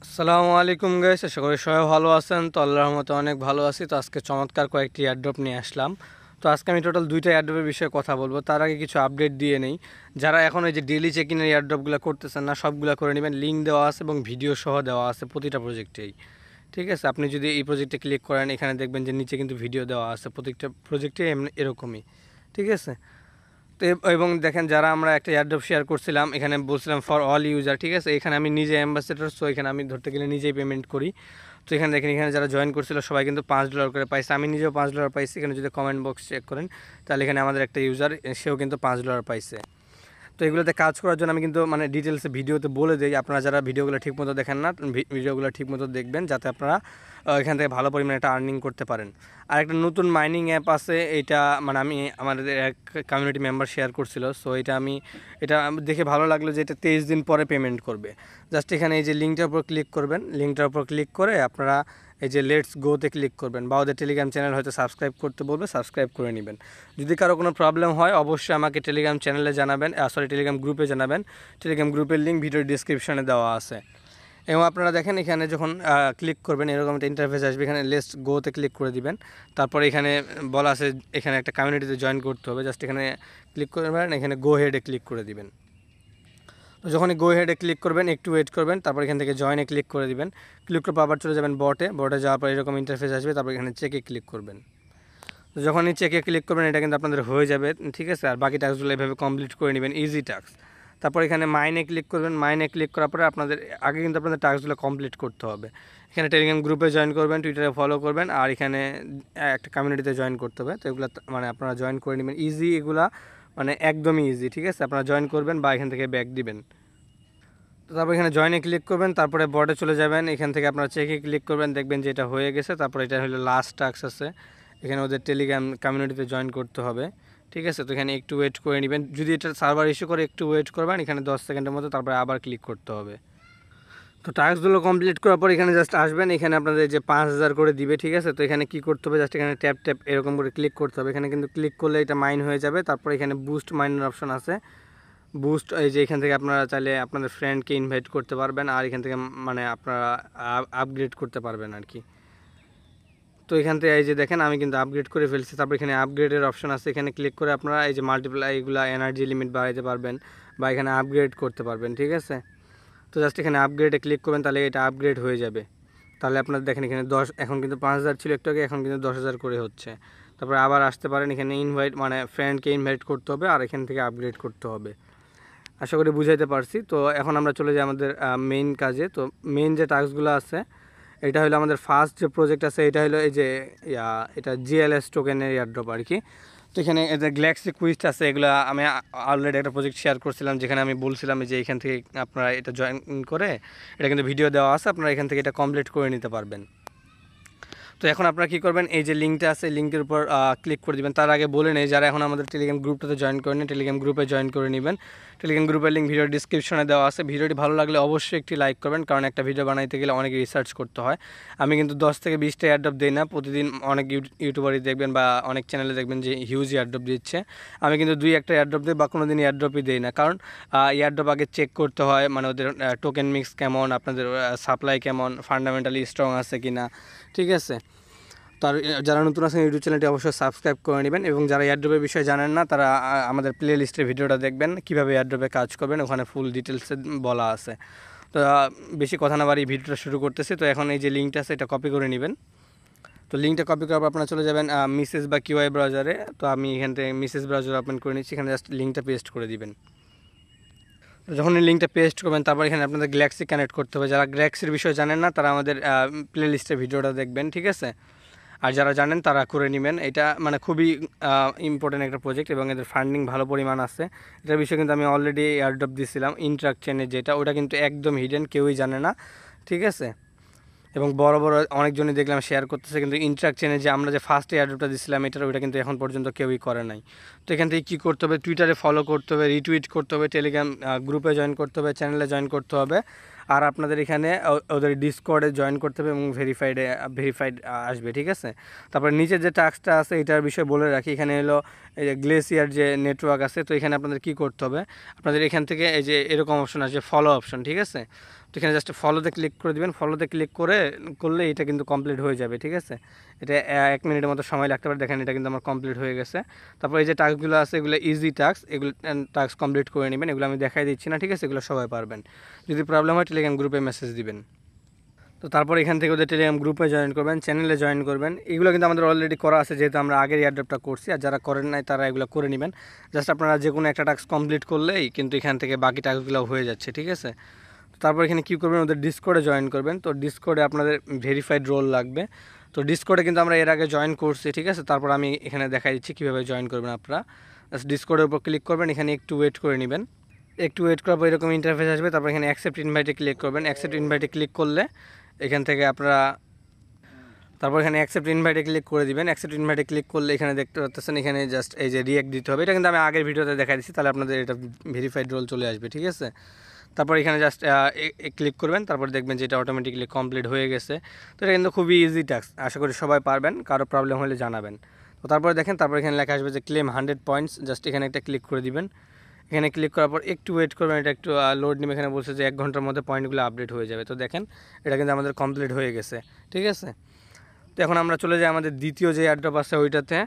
আসসালামু আলাইকুম গাইস, আশা করি সবাই ভালো আছেন। তো আল্লাহর রহমতে অনেক ভালো আছি। তো আজকে চমৎকার কয়েকটি এয়ারড্রপ নিয়ে আসলাম। তো আজকে আমি টোটাল দুইটা এয়ারড্রপের বিষয়ে কথা বলবো। তার আগে কিছু আপডেট দিয়ে নেই। যারা এখন এই যে ডেইলি চেক ইনের এয়ারড্রপগুলো করতেছেন না, সবগুলো করে নেবেন। লিঙ্ক দেওয়া আছে এবং ভিডিও সহ দেওয়া আছে প্রতিটা প্রজেক্টেই। ঠিক আছে, আপনি যদি এই প্রজেক্টে ক্লিক করেন, এখানে দেখবেন যে নিচে কিন্তু ভিডিও দেওয়া আছে প্রত্যেকটা প্রজেক্টে এরকমই। ঠিক আছে, তো এবং দেখেন যারা আমরা একটা এয়ারড্রপ শেয়ার করছিলাম, এখানে বলছিলাম ফর অল ইউজার। ঠিক আছে, এখানে আমি নিজে অ্যাম্বাসেডর, সো এখানে আমি ধরতে গেলে নিজেই পেমেন্ট করি। তো এখানে দেখেন, এখানে যারা জয়েন করছিল সবাই কিন্তু $5 করে পাইছে। আমি নিজেও $5 পাইছি। এখানে যদি কমেন্ট বক্স চেক করেন, তাহলে এখানে আমাদের একটা ইউজার, সেও কিন্তু $5 পাইছে। তো এগুলোতে কাজ করার জন্য আমি কিন্তু মানে ডিটেলসে ভিডিওতে বলে দিই। আপনারা যারা ভিডিওগুলো ঠিকমতো দেখেন না, ভিডিওগুলো ঠিকমতো দেখবেন, যাতে আপনারা এখান থেকে ভালো পরিমাণে একটা আর্নিং করতে পারেন। আর একটা নতুন মাইনিং অ্যাপ আছে, এটা মানে আমি আমাদের এক কমিউনিটি মেম্বার শেয়ার করছিল। সো এটা দেখে ভালো লাগলো যে এটা 23 দিন পরে পেমেন্ট করবে। জাস্ট এখানে এই যে লিঙ্কটার উপর ক্লিক করবেন, লিঙ্কটার উপর ক্লিক করে আপনারা এই যে লেটস গোতে ক্লিক করবেন, বা ওদের টেলিগ্রাম চ্যানেল হয়তো সাবস্ক্রাইব করতে বলবে, সাবস্ক্রাইব করে নেবেন। যদি কারো কোনো প্রবলেম হয় অবশ্যই আমাকে টেলিগ্রাম চ্যানেলে জানাবেন, টেলিগ্রাম গ্রুপে জানাবেন। টেলিগ্রাম গ্রুপের লিঙ্ক ভিডিও ডিসক্রিপশনে দেওয়া আছে। এবং আপনারা দেখেন, এখানে যখন ক্লিক করবেন এরকম একটা ইন্টারফেস আসবে। এখানে লেটস গোতে ক্লিক করে দিবেন। তারপরে এখানে বলা আছে এখানে একটা কমিউনিটিতে জয়েন করতে হবে। জাস্ট এখানে ক্লিক করবেন, এখানে গো হেডে ক্লিক করে দিবেন। তো যখনই গো হেডে ক্লিক করবেন, একটু ওয়েট করবেন, তারপর এখান থেকে জয়েনে ক্লিক করে দিবেন। ক্লিক করে আবার চলে যাবেন বটে যাওয়ার পর এরকম ইন্টারফেস আসবে। তারপর এখানে চেকে ক্লিক করবেন। তো যখনই চেকে ক্লিক করবেন, এটা কিন্তু আপনাদের হয়ে যাবে। ঠিক আছে, আর বাকি টাস্কগুলো এভাবে কমপ্লিট করে নেবেন, ইজি টাস্ক। তারপর এখানে মাইনে ক্লিক করবেন। মাইনে ক্লিক করার পরে আপনাদের আগে কিন্তু আপনাদের টাস্কগুলো কমপ্লিট করতে হবে। এখানে টেলিগ্রাম গ্রুপে জয়েন করবেন, টুইটারে ফলো করবেন, আর এখানে একটা কমিউনিটিতে জয়েন করতে হবে। তো এগুলো মানে আপনারা জয়েন করে নেবেন, ইজি এগুলা, মানে একদমই ইজি। ঠিক আছে, আপনারা জয়েন করবেন বা এখান থেকে ব্যাক দিবেন। তো তারপর এখানে জয়েনে ক্লিক করবেন, তারপরে বটে চলে যাবেন। এখান থেকে আপনারা চেকে ক্লিক করবেন, দেখবেন যে এটা হয়ে গেছে। তারপর এটা হলো লাস্ট টাস্ক আছে, এখানে ওদের টেলিগ্রাম কমিউনিটিতে জয়েন করতে হবে। ঠিক আছে, তো এখানে একটু ওয়েট করে নেবেন। যদি এটা সার্ভার ইস্যু করে একটু ওয়েট করবেন, এখানে 10 সেকেন্ডের মতো, তারপরে আবার ক্লিক করতে হবে। তো টাস্কগুলো কমপ্লিট করার পর এখানে জাস্ট আসবেন, এখানে আপনাদের যে 5000 করে দিবে। ঠিক আছে, তো এখানে কি করতে হবে, জাস্ট এখানে ট্যাপ ট্যাপ এরকম করে ক্লিক করতে হবে। এখানে কিন্তু ক্লিক করলে এটা মাইন হয়ে যাবে। তারপর এখানে বুস্ট মাইনের অপশন আছে। বুস্ট, এই যে এখান থেকে আপনারা চাইলে আপনাদের ফ্রেন্ডকে ইনভাইট করতে পারবেন, আর এখান থেকে মানে আপনারা আপগ্রেড করতে পারবেন আর কি। তো এখান থেকে এই যে দেখেন, আমি কিন্তু আপগ্রেড করে ফেলছি। তারপর এখানে আপগ্রেডের অপশন আছে, এখানে ক্লিক করে আপনারা এই যে মাল্টিপ্লাই এগুলা এনার্জি লিমিট বাড়াইতে পারবেন, বা এখানে আপগ্রেড করতে পারবেন। ঠিক আছে, তো জাস্ট এখানে আপগ্রেডে ক্লিক করবেন, তাহলে এটা আপগ্রেড হয়ে যাবে। তাহলে আপনারা দেখেন এখানে 10, এখন কিন্তু 5000 ছিল একটু আগে, এখন কিন্তু 10,000 করে হচ্ছে। তারপরে আবার আসতে পারেন, এখানে ইনভাইট মানে ফ্রেন্ডকে ইনভাইট করতে হবে, আর এখান থেকে আপগ্রেড করতে হবে। আশা করি বুঝাইতে পারছি। তো এখন আমরা চলে যাই আমাদের মেইন কাজে। তো মেইন যে টাস্কগুলো আছে, এটা হলো আমাদের ফার্স্ট যে প্রজেক্ট আছে, এটা হলো এই যে এটা জিএলএস টোকেনের এয়ারড্রপ আর কি। তো এখানে এদের গ্যালাক্সি কুইস্ট আছে, এগুলো আমি অলরেডি একটা প্রজেক্ট শেয়ার করছিলাম, যেখানে আমি বলছিলাম যে এখান থেকে আপনারা এটা জয়েন করে, এটা কিন্তু ভিডিও দেওয়া আছে, আপনারা এখান থেকে এটা কমপ্লিট করে নিতে পারবেন। তো এখন আপনারা কী করবেন, এই যে লিঙ্কটা আছে, লিঙ্কের উপর ক্লিক করে দিবেন। তার আগে বলে নেই, যারা এখন আমাদের টেলিগ্রাম গ্রুপটাতে জয়েন করেন, টেলিগ্রাম গ্রুপে জয়েন করে নেবেন। টেলিগ্রাম গ্রুপের লিঙ্ক ভিডিও ডিসক্রিপশনে দেওয়া আছে। ভিডিওটি ভালো লাগলে অবশ্যই একটি লাইক করবেন, কারণ একটা ভিডিও বানাইতে গেলে অনেক রিসার্চ করতে হয়। আমি কিন্তু 10 থেকে 20টা এয়ারড্রপ দিই না প্রতিদিন। অনেক ইউটিউবারই দেখবেন বা অনেক চ্যানেলে দেখবেন যে হিউজ এয়ারড্রপ দিচ্ছে। আমি কিন্তু 2-1টা এয়ারড্রপ দিই, বা কোনো দিন এয়ারড্রপই দিই না, কারণ এয়ারড্রপ আগে চেক করতে হয়, মানে ওদের টোকেন মিক্স কেমন, আপনাদের সাপ্লাই কেমন, ফান্ডামেন্টালি স্ট্রং আছে কি না। ঠিক আছে, তার যারা নতুন আছেন ইউটিউব চ্যানেলটি অবশ্যই সাবস্ক্রাইব করে নেবেন। এবং যারা এয়ারড্রপের বিষয়ে জানেন না, তারা আমাদের প্লে লিস্টের ভিডিওটা দেখবেন, কীভাবে এয়ারড্রপে কাজ করবেন, ওখানে ফুল ডিটেলসে বলা আছে। তো বেশি কথা না বাড়ি ভিডিওটা শুরু করতেছি। তো এখন এই যে লিঙ্কটা আছে, এটা কপি করে নেবেন। তো লিঙ্কটা কপি করার পর আপনারা চলে যাবেন মিসেস বা কিউআই ব্রাউজারে। তো আমি এখান থেকে মিসেস ব্রাউজার ওপেন করে নিচ্ছি, এখানে জাস্ট লিঙ্কটা পেস্ট করে দিবেন। যখন এই লিঙ্কটা পেস্ট করবেন, তারপর এখানে আপনাদের গ্যালাক্সি কানেক্ট করতে হবে। যারা গ্যালাক্সির বিষয়ে জানেন না, তারা আমাদের প্লে লিস্টের ভিডিওটা দেখবেন। ঠিক আছে, আর যারা জানেন তারা করে নেবেন। এটা মানে খুবই ইম্পর্টেন্ট একটা প্রজেক্ট, এবং এদের ফান্ডিং ভালো পরিমাণ আছে। এটার বিষয়ে কিন্তু আমি অলরেডি এয়ারড্রপ দিয়েছিলাম, ইন্ট্রাক চেনের যেটা, ওটা কিন্তু একদম হিডেন, কেউই জানে না। ঠিক আছে, এবং বড় বড় অনেকজনই দেখলাম শেয়ার করতেছে, কিন্তু ইন্ট্রাক চেনে যে আমরা যে ফার্স্ট এয়ারড্রপটা দিয়েছিলাম এটার, ওইটা কিন্তু এখন পর্যন্ত কেউই করে নাই। তো এখান থেকে কী করতে হবে, টুইটারে ফলো করতে হবে, রিটুইট করতে হবে, টেলিগ্রাম গ্রুপে জয়েন করতে হবে, চ্যানেলে জয়েন করতে হবে, আর আপনাদের এখানে ওদের ডিসকর্ডে জয়েন করতে হবে, এবং ভেরিফাইড আসবে। ঠিক আছে, তারপরে নিচের যে টাস্কটা আছে এটার বিষয়ে বলে রাখি। এখানে হলো এই যে গ্লেসিয়ার যে নেটওয়ার্ক আছে, তো এখানে আপনাদের কী করতে হবে, আপনাদের এখান থেকে এই যে এরকম অপশন আছে, ফলো অপশন। ঠিক আছে, তো এখানে জাস্ট ফলোতে ক্লিক করে দিবেন। ফলোতে ক্লিক করলে এটা কিন্তু কমপ্লিট হয়ে যাবে, ঠিক আছে। এটা 1 মিনিটের মতো সময় লাগতে পারে। দেখেন এটা কিন্তু আমার কমপ্লিট হয়ে গেছে। তারপর এই যে টাস্কগুলো আছে এগুলো ইজি টাস্ক, এগুলো টাস্ক কমপ্লিট করে নেবেন। এগুলো আমি দেখাই দিচ্ছি না, ঠিক আছে, এগুলো সবাই পারবেন। যদি প্রবলেম হয় টেলিগ্রাম গ্রুপে মেসেজ দিবেন। তো তারপর এখান থেকে ওদের টেলিগ্রাম গ্রুপে জয়েন করবেন, চ্যানেলে জয়েন করবেন। এগুলো কিন্তু আমাদের অলরেডি করা আছে, যেহেতু আমরা আগের এয়ারড্রপটা করছি। আর যারা করেন নাই তারা এগুলো করে নেবেন। জাস্ট আপনারা যে কোনো একটা টাস্ক কমপ্লিট করলেই কিন্তু এখান থেকে বাকি টাস্কগুলো হয়ে যাচ্ছে, ঠিক আছে। তারপর এখানে কী করবেন, ওদের ডিসকর্ডে জয়েন করবেন। তো ডিসকর্ডে আপনাদের ভেরিফাইড রোল লাগবে। তো ডিসকর্ডে কিন্তু আমরা এর আগে জয়েন করছি, ঠিক আছে। তারপর আমি এখানে দেখাই দিচ্ছি কীভাবে জয়েন করবেন আপনারা। জাস্ট ডিসকর্ডের উপর ক্লিক করবেন, এখানে একটু ওয়েট করে নেবেন। একটু ওয়েট করার পর এরকম ইন্টারফেস আসবে। তারপর এখানে অ্যাকসেপ্ট ইনভাইটে ক্লিক করবেন। অ্যাকসেপ্ট ইনভাইটে ক্লিক করলে এখান থেকে আপনারা তারপর এখানে অ্যাকসেপ্ট ইনভাইটে ক্লিক করে দিবেন। অ্যাকসেপ্ট ইনভাইটে ক্লিক করলে এখানে দেখতে পাচ্ছেন এখানে জাস্ট এই যে রিঅ্যাক্ট দিতে হবে। এটা কিন্তু আমি আগের ভিডিওতে দেখাই দিচ্ছি, তাহলে আপনাদের এটা ভেরিফাইড রোল চলে আসবে, ঠিক আছে। তারপর এখানে জাস্ট ক্লিক করবেন। তারপর দেখবেন যে এটা অটোমেটিক্যালি কমপ্লিট হয়ে গেছে। তো এটা কিন্তু খুবই ইজি টাস্ক, আশা করি সবাই পারবেন। কারো প্রবলেম হলে জানাবেন। তো তারপরে দেখেন, তারপর এখানে লেখা আসবে যে ক্লেম 100 পয়েন্টস। জাস্ট এখানে একটা ক্লিক করে দিবেন। এখানে ক্লিক করার পর একটু ওয়েট করবেন, এটা একটু লোড নেবে। এখানে বলছে যে 1 ঘন্টার মধ্যে পয়েন্টগুলো আপডেট হয়ে যাবে। তো দেখেন এটা কিন্তু আমাদের কমপ্লিট হয়ে গেছে, ঠিক আছে। তো এখন আমরা চলে যাই আমাদের দ্বিতীয় যে এয়ারড্রপ আছে ওইটাতে।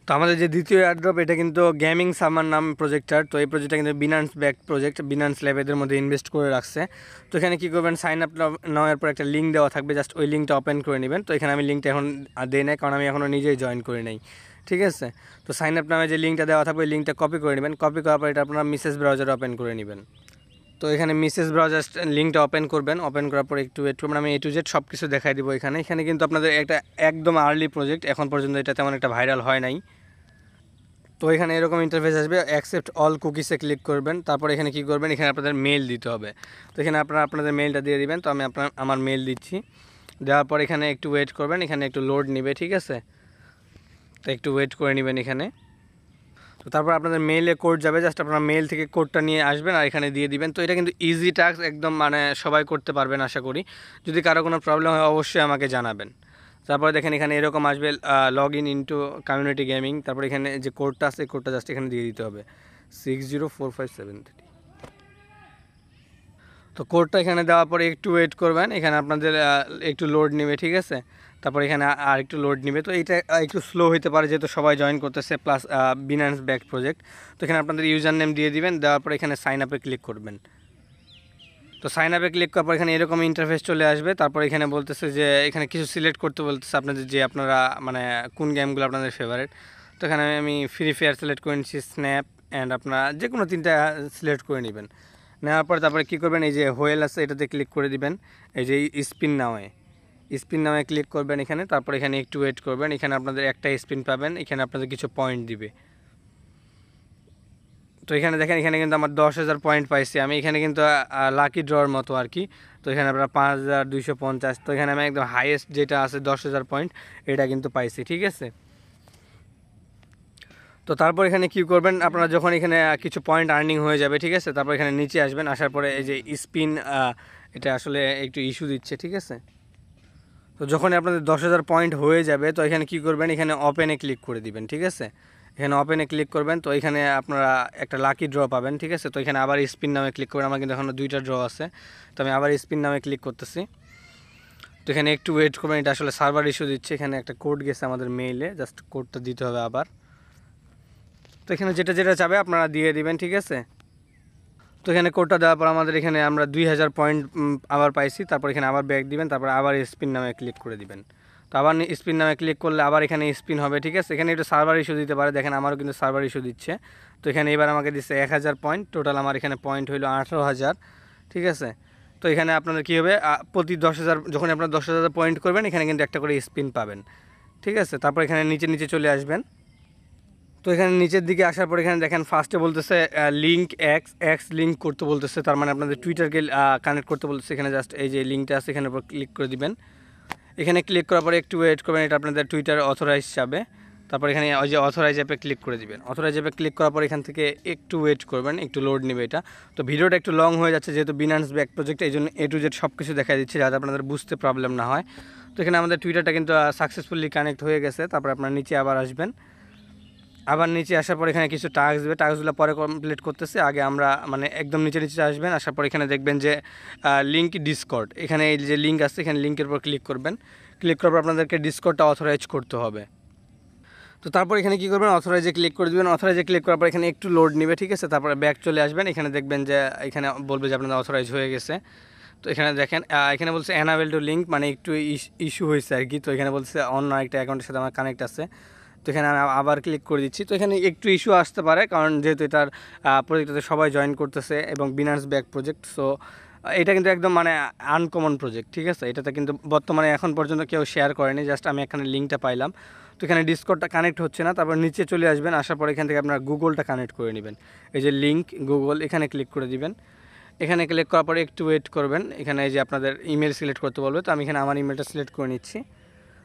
তো আমাদের যে দ্বিতীয় এয়ারড্রপ এটা কিন্তু গেমিং সামার নাম প্রজেক্টার। তো এই প্রজেক্টটা কিন্তু Binance back project, Binance lab এদের মধ্যে ইনভেস্ট করে রাখছে। তো এখানে কী করবেন, সাইন আপ নেওয়ার পর একটা লিঙ্ক দেওয়া থাকবে, জাস্ট ওই লিঙ্কটা ওপেন করে নেবেন। তো এখানে আমি লিঙ্কটা এখন দেই নাই, কারণ আমি এখনও নিজেই জয়েন করি নাই, ঠিক আছে। তো সাইন আপ নামে যে লিঙ্কটা দেওয়া থাকবে ওই লিঙ্কটা কপি করে নেবেন। কপি করার পর এটা আপনারা মিসেস ব্রাউজারে ওপেন করে নেবেন। তো এখানে মিসেস ব্রাউজার লিঙ্কটা ওপেন করবেন। ওপেন করার পর একটু ওয়েট করবেন, আমি A to Z সব কিছু দেখাই দিব এখানে। এখানে কিন্তু আপনাদের একটা একদম আর্লি প্রজেক্ট, এখন পর্যন্ত এটা তেমন একটা ভাইরাল হয় নাই। তো এখানে এরকম ইন্টারফেস আসবে, অ্যাকসেপ্ট অল কুকিসে ক্লিক করবেন। তারপর এখানে কী করবেন, এখানে আপনাদের মেল দিতে হবে। তো এখানে আপনারা আপনাদের মেলটা দিয়ে দিবেন। তো আমি আমার মেল দিচ্ছি। দেওয়ার পর এখানে একটু ওয়েট করবেন, এখানে একটু লোড নেবে, ঠিক আছে। তো একটু ওয়েট করে নেবেন এখানে। তো তারপর আপনাদের মেইলে কোড যাবে, জাস্ট আপনারা মেল থেকে কোডটা নিয়ে আসবেন আর এখানে দিয়ে দিবেন। তো এটা কিন্তু ইজি টাস্ক, একদম মানে সবাই করতে পারবেন আশা করি। যদি কারো কোনো প্রবলেম হয় অবশ্যই আমাকে জানাবেন। তারপরে দেখেন এখানে এরকম আসবে log in into community gaming. তারপর এখানে যে কোডটা আছে কোডটা জাস্ট এখানে দিয়ে দিতে হবে 604573। তো কোডটা এখানে দেওয়ার পরে একটু ওয়েট করবেন, এখানে আপনাদের একটু লোড নেবে, ঠিক আছে। তারপর এখানে আর একটু লোড নেবে। তো এটা একটু স্লো হতে পারে যেহেতু সবাই জয়েন করতেছে, প্লাস বিনান্স ব্যাক প্রজেক্ট। তো এখানে আপনাদের ইউজার নেম দিয়ে দিবেন। দেওয়ার পর এখানে সাইন আপে ক্লিক করবেন। তো সাইন আপে ক্লিক করার পর এখানে এরকম ইন্টারফেস চলে আসবে। তারপর এখানে বলতেছে যে এখানে কিছু সিলেক্ট করতে বলতেছে আপনাদের, যে আপনারা মানে কোন গেমগুলো আপনাদের ফেভারিট। তো এখানে আমি ফ্রি ফায়ার সিলেক্ট করে নিচ্ছি, স্ন্যাপ অ্যান্ড আপনারা যে কোনো 3টা সিলেক্ট করে নেবেন। নেওয়ার পর তারপরে কী করবেন, এই যে হোয়েল আছে এটাতে ক্লিক করে দিবেন। এই যে স্পিন নামে ক্লিক করবেন এখানে। তারপর এখানে একটু ওয়েট করবেন, এখানে আপনাদের একটা স্পিন পাবেন, এখানে আপনাদের কিছু পয়েন্ট দিবে। তো এখানে দেখেন এখানে কিন্তু আমার 10,000 পয়েন্ট পাইছি আমি। এখানে কিন্তু লাকি ড্রর মতো আর কি। তো এখানে আপনারা 5250। তো এখানে আমি একদম হাইয়েস্ট যেটা আছে 10,000 পয়েন্ট এটা কিন্তু পাইছি, ঠিক আছে। তো তারপর এখানে কি করবেন, আপনারা যখন এখানে কিছু পয়েন্ট আর্নিং হয়ে যাবে, ঠিক আছে, তারপর এখানে নিচে আসবেন। আসার পরে এই যে স্পিন, এটা আসলে একটু ইস্যু দিচ্ছে, ঠিক আছে। তো যখন আপনাদের 10,000 পয়েন্ট হয়ে যাবে তো এখানে কি করবেন, এখানে ওপেনে ক্লিক করে দিবেন, ঠিক আছে। এখানে ওপেনে ক্লিক করবেন। তো এখানে আপনারা একটা লাকি ড্র পাবেন, ঠিক আছে। তো এখানে আবার স্পিন নামে ক্লিক করবেন। আমার কিন্তু এখনও 2টা ড্র আছে। তো আমি আবার স্পিন নামে ক্লিক করতেছি। তো এখানে একটু ওয়েট করবেন, এটা আসলে সার্ভার ইস্যু দিচ্ছে। এখানে একটা কোড গেছে আমাদের মেইলে, জাস্ট কোডটা দিতে হবে আবার। তো এখানে যেটা যেটা চাবে আপনারা দিয়ে দিবেন, ঠিক আছে। তো এখানে কোডটা দেওয়ার পর আমাদের এখানে আমরা 2000 পয়েন্ট আবার পাইছি। তারপর এখানে আবার ব্যাক দিবেন, তারপর আবার স্পিন নামে ক্লিক করে দিবেন। তো আবার স্পিন নামে ক্লিক করলে আবার এখানে স্পিন হবে, ঠিক আছে। এখানে একটু সার্ভার ইস্যু দিতে পারে, দেখেন আমারও কিন্তু সার্ভার ইস্যু দিচ্ছে। তো এখানে এবার আমাকে দিচ্ছে 1000 পয়েন্ট, টোটাল আমার এখানে পয়েন্ট হইলো 18,000, ঠিক আছে। তো এখানে আপনাদের কী হবে, প্রতি 10,000 যখন আপনার 10,000 পয়েন্ট করবেন এখানে কিন্তু একটা করে স্পিন পাবেন, ঠিক আছে। তারপর এখানে নিচে নিচে চলে আসবেন। তো এখানে নিচের দিকে আসার পর এখানে দেখেন ফার্স্টে বলতেছে লিঙ্ক এক্স লিঙ্ক করতে বলতেছে, তার মানে আপনাদের টুইটারকে কানেক্ট করতে বলতেছে। এখানে জাস্ট এই যে লিঙ্কটা আছে এখানের উপর ক্লিক করে দিবেন। এখানে ক্লিক করার পরে একটু ওয়েট করবেন, এটা আপনাদের টুইটার অথরাইজ যাবে। তারপর এখানে ওই যে অথরাইজ অ্যাপে ক্লিক করে দিবেন। অথরাইজ অ্যাপে ক্লিক করার পর এখান থেকে একটু ওয়েট করবেন, একটু লোড নেবে এটা। তো ভিডিওটা একটু লং হয়ে যাচ্ছে যেহেতু বিনান্স ব্যাক প্রজেক্ট, এই জন্য A to Z সব কিছু দেখা দিচ্ছে যাতে আপনাদের বুঝতে প্রবলেম না হয়। তো এখানে আমাদের টুইটারটা কিন্তু সাকসেসফুলি কানেক্ট হয়ে গেছে। তারপর আপনারা নিচে আবার আসবেন। আবার নিচে আসার পর এখানে কিছু টাস্ক দেবে, টাস্কগুলো পরে কমপ্লিট করতেছে। আগে আমরা মানে একদম নিচে আসবেন, আসার পর এখানে দেখবেন যে লিঙ্ক ডিসকর্ড, এখানে এই যে লিঙ্ক আছে এখানে লিঙ্কের উপর ক্লিক করবেন। ক্লিক করার পর আপনাদেরকে ডিসকর্ডটা অথরাইজ করতে হবে। তো তারপর এখানে কী করবেন, অথরাইজে ক্লিক করে দেবেন। অথরাইজে ক্লিক করার পর এখানে একটু লোড নেবে, ঠিক আছে। তারপরে ব্যাক চলে আসবেন, এখানে দেখবেন যে এখানে বলবে যে আপনাদের অথরাইজ হয়ে গেছে। তো এখানে দেখেন এখানে বলছে অ্যানাবেল টু লিঙ্ক, মানে একটু ইস্যু হয়েছে আর কি। তো এখানে বলছে অন্য একটা অ্যাকাউন্টের সাথে আমার কানেক্ট আছে। তো এখানে আমি আবার ক্লিক করে দিচ্ছি। তো এখানে একটু ইস্যু আসতে পারে, কারণ যেহেতু এটার প্রজেক্টটাতে সবাই জয়েন করতেছে এবং বিনার্স ব্যাক প্রজেক্ট। সো এটা কিন্তু একদম মানে আনকমন প্রজেক্ট, ঠিক আছে। এটাতে কিন্তু বর্তমানে এখন পর্যন্ত কেউ শেয়ার করেনি, জাস্ট আমি এখানে লিঙ্কটা পাইলাম। তো এখানে ডিসকর্ডটা কানেক্ট হচ্ছে না। তারপর নিচে চলে আসবেন, আসার পর এখান থেকে আপনার গুগলটা কানেক্ট করে নেবেন। এই যে লিঙ্ক গুগল, এখানে ক্লিক করে দিবেন। এখানে ক্লিক করার পরে একটু ওয়েট করবেন। এখানে এই যে আপনাদের ইমেল সিলেক্ট করতে বলবে, তো আমি এখানে আমার ইমেলটা সিলেক্ট করে নিচ্ছি।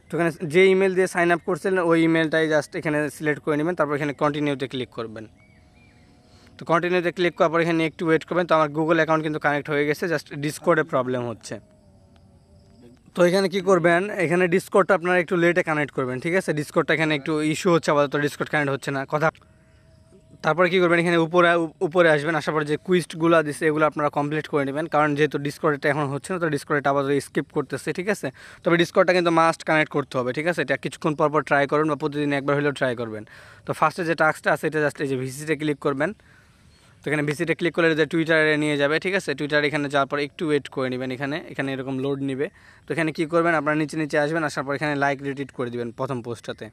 তো এখানে যে ইমেল দিয়ে সাইন আপ করছেন ওই ইমেলটাই জাস্ট এখানে সিলেক্ট করে নেবেন। তারপর এখানে কন্টিনিউতে ক্লিক করবেন। তো কন্টিনিউতে ক্লিক করার পর এখানে একটু ওয়েট করবেন। তো আমার গুগল অ্যাকাউন্ট কিন্তু কানেক্ট হয়ে গেছে, জাস্ট ডিসকর্ডে প্রবলেম হচ্ছে। তো এখানে কি করবেন, এখানে ডিসকর্ডটা আপনারা একটু লেটে কানেক্ট করবেন, ঠিক আছে। ডিসকর্ডটা এখানে একটু ইস্যু হচ্ছে, আপাতত ডিসকর্ড কানেক্ট হচ্ছে না কথা। তারপরে কী করবেন, এখানে উপরে আসবেন, আসার পর যে কুইজগুলো দিচ্ছে এগুলো আপনারা কমপ্লিট করে নেবেন, কারণ যেহেতু ডিসকর্ডটা এখন হচ্ছে না, তো ডিসকর্ডটা আপাতত স্কিপ করতেছে, ঠিক আছে। তবে ডিসকর্ডটা কিন্তু মাস্ট কানেক্ট করতে হবে, ঠিক আছে। এটা কিছুক্ষণ পর ট্রাই করুন বা প্রতিদিন একবার হলেও ট্রাই করবেন। তো ফার্স্টে যে টাস্কটা আছে এটা জাস্ট এই যে ভিসিতে ক্লিক করবেন। তো এখানে ভিসিতে ক্লিক করলে যে টুইটারে নিয়ে যাবে, ঠিক আছে। টুইটার এখানে যাওয়ার পর একটু ওয়েট করে নেবেন, এখানে এরকম লোড নেবে। তো এখানে কী করবেন, আপনারা নিচে আসবেন, আসার পর এখানে লাইক রিটুইট করে দিবেন প্রথম পোস্টটাতে।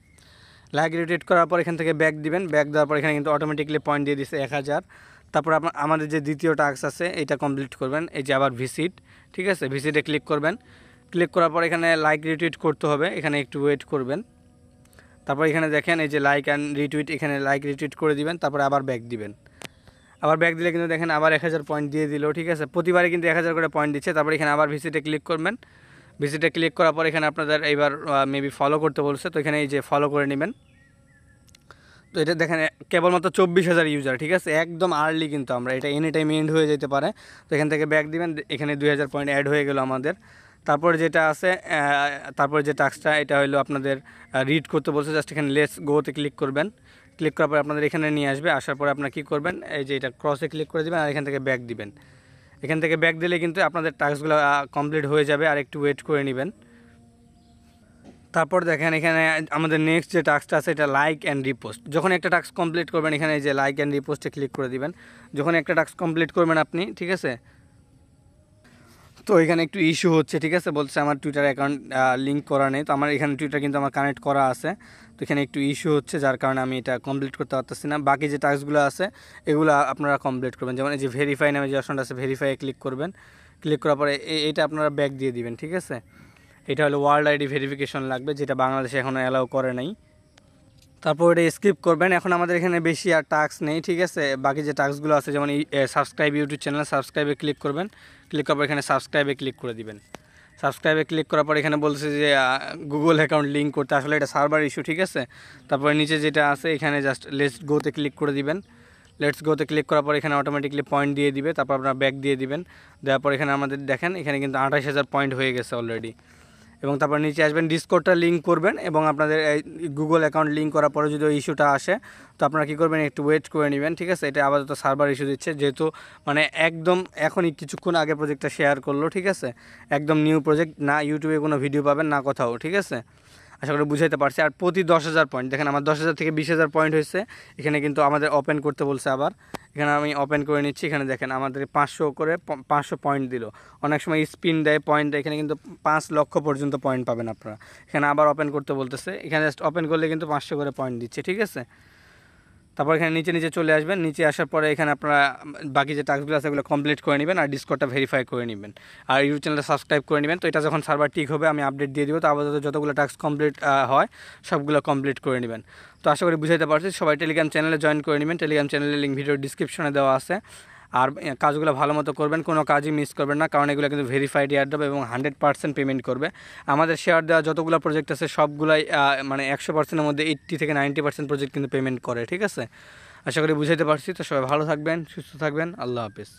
লাইক রিটুইট করার পর এখান থেকে ব্যাক দিবেন। ব্যাক দেওয়ার পর এখানে কিন্তু অটোমেটিকলি পয়েন্ট দিয়ে দিচ্ছে 1000। তারপর আমাদের যে দ্বিতীয় টাস্ক আছে এটা কমপ্লিট করবেন। এই যে আবার ভিসিট, ঠিক আছে, ভিসিটে ক্লিক করবেন। ক্লিক করার পর এখানে লাইক রিটুইট করতে হবে, এখানে একটু ওয়েট করবেন। তারপর এখানে দেখেন এই যে লাইক অ্যান্ড রিটুইট, এখানে লাইক রিটুইট করে দিবেন। তারপরে আবার ব্যাক দিবেন। আবার ব্যাক দিলে কিন্তু দেখেন আবার 1000 পয়েন্ট দিয়ে দিল, ঠিক আছে। প্রতিবারে কিন্তু 1000 করে পয়েন্ট দিচ্ছে। তারপর এখানে আবার ভিসিটে ক্লিক করবেন। ভিসিটে ক্লিক করার পর এখানে আপনাদের এইবার মেবি ফলো করতে বলছে, তো এখানে এই যে ফলো করে নেবেন। তো এটা দেখেন কেবলমাত্র 24,000 ইউজার, ঠিক আছে, একদম আর্লি কিন্তু আমরা এটা এনি টাইম এন্ড হয়ে যেতে পারে। তো এখান থেকে ব্যাক দিবেন, এখানে 2000 পয়েন্ট অ্যাড হয়ে গেল আমাদের। তারপর যেটা আছে, তারপর যে টাস্কটা এটা হলো আপনাদের রিড করতে বলছে, জাস্ট এখানে লেটস গোতে ক্লিক করবেন। ক্লিক করার পর আপনাদের এখানে নিয়ে আসবে, আসার পরে আপনারা কী করবেন, এই যে এটা ক্রসে ক্লিক করে দেবেন আর এখান থেকে ব্যাক দিবেন। এখান থেকে ব্যাক দিলে কিন্তু আপনাদের টাস্কগুলো কমপ্লিট হয়ে যাবে, আর একটু ওয়েট করে নেবেন। তারপর দেখেন এখানে আমাদের নেক্সট যে টাস্কটা আছে এটা লাইক অ্যান্ড রিপোস্ট। যখন একটা টাস্ক কমপ্লিট করবেন এখানে যে লাইক অ্যান্ড রিপোস্টে ক্লিক করে দিবেন। যখন একটা টাস্ক কমপ্লিট করবেন আপনি, ঠিক আছে। তো এখানে একটু ইস্যু হচ্ছে, ঠিক আছে, বলছে আমার টুইটার অ্যাকাউন্ট লিঙ্ক করা নেই। তো আমার এখানে টুইটার কিন্তু আমার কানেক্ট করা আছে। তো এখানে একটু ইস্যু হচ্ছে, যার কারণে আমি এটা কমপ্লিট করতে পারতেছি না। বাকি যে টাস্কগুলো আছে এগুলো আপনারা কমপ্লিট করবেন। যেমন এই যে ভেরিফাই নামে যে অপশনটা আছে, ভেরিফাইয়ে ক্লিক করবেন। ক্লিক করার পরে এটা আপনারা ব্যাক দিয়ে দিবেন, ঠিক আছে। এটা হলো ওয়ার্ল্ড আইডি ভেরিফিকেশন লাগবে, যেটা বাংলাদেশে এখনও অ্যালাউ করে নাই। তারপর এটা স্কিপ করবেন। এখন আমাদের এখানে বেশি আর টাস্ক নেই, ঠিক আছে। বাকি যে টাস্কগুলো আছে যেমন সাবস্ক্রাইব ইউটিউব চ্যানেল, সাবস্ক্রাইবে ক্লিক করবেন। ক্লিক করার পর এখানে সাবস্ক্রাইবে ক্লিক করে দিবেন। সাবস্ক্রাইবে ক্লিক করার পর এখানে বলছে যে গুগল অ্যাকাউন্ট লিঙ্ক করতে, আসলে এটা সার্ভার ইস্যু, ঠিক আছে। তারপরে নিচে যেটা আছে এখানে জাস্ট লেটস গোতে ক্লিক করে দিবেন। লেটস গোতে ক্লিক করার পর এখানে অটোমেটিকলি পয়েন্ট দিয়ে দিবে। তারপর আপনার ব্যাক দিয়ে দিবেন। দেওয়ার পর এখানে আমাদের দেখেন এখানে কিন্তু 28,000 পয়েন্ট হয়ে গেছে অলরেডি। এবং তারপর নিচে আসবেন, ডিসকর্ডটা লিঙ্ক করবেন এবং আপনাদের গুগল অ্যাকাউন্ট লিঙ্ক করার পরে যদি ওই ইস্যুটা আসে তো আপনারা কী করবেন, একটু ওয়েট করে নেবেন, ঠিক আছে। এটা আপাতত সার্ভার ইস্যু দিচ্ছে, যেহেতু মানে একদম এখনই কিছুক্ষণ আগে প্রজেক্টটা শেয়ার করলো, ঠিক আছে। একদম নিউ প্রজেক্ট, না ইউটিউবে কোনো ভিডিও পাবেন না কোথাও, ঠিক আছে। আশা করি বুঝাইতে পারছি। আর প্রতি 10,000 পয়েন্ট দেখেন আমার 10,000 থেকে 20,000 পয়েন্ট হয়েছে। এখানে কিন্তু আমাদের ওপেন করতে বলছে আবার, এখানে আমি ওপেন করে নিচ্ছি। এখানে দেখেন আমাদের 500 করে 500 পয়েন্ট দিল। অনেক সময় স্পিন দেয়, পয়েন্ট দেয়, এখানে কিন্তু 5 লক্ষ পর্যন্ত পয়েন্ট পাবেন আপনারা। এখানে আবার ওপেন করতে বলতেছে, এখানে জাস্ট ওপেন করলে কিন্তু 500 করে পয়েন্ট দিচ্ছে, ঠিক আছে। তারপর এখানে নিচে চলে আসবেন। নিচে আসার পরে এখানে আপনারা বাকি যে টাস্কগুলো আছে সেগুলো কমপ্লিট করে নেবেন আর ডিসকর্ডটা ভেরিফাই করে নেবেন আর ইউটিউব চ্যানেলটা সাবস্ক্রাইব করে নেবেন। তো এটা যখন সার্ভার ঠিক হবে আমি আপডেট দিয়ে দিব। তো আপাতত যতগুলো টাস্ক কমপ্লিট হয় সবগুলো কমপ্লিট করে নেবেন। তো আশা করি বুঝাইতে পারছি। সবাই টেলিগ্রাম চ্যানেলে জয়েন করে নেবেন। টেলিগ্রাম চ্যানেলের লিঙ্ক ভিডিওর ডিসক্রিপশনে দেওয়া আছে। আর কাজগুলো ভালো মতো করবেন, কোনো কাজই মিস করবেন না, কারণ এগুলো কিন্তু ভেরিফাইড এয়ারড্রপ এবং 100% পেমেন্ট করবে। আমাদের শেয়ার দেওয়া যতগুলো প্রজেক্ট আছে সবগুলাই মানে 100%-এর মধ্যে 80 থেকে 90% প্রজেক্ট কিন্তু পেমেন্ট করে, ঠিক আছে। আশা করি বুঝাইতে পারছি। তো সবাই ভালো থাকবেন, সুস্থ থাকবেন। আল্লাহ হাফেজ।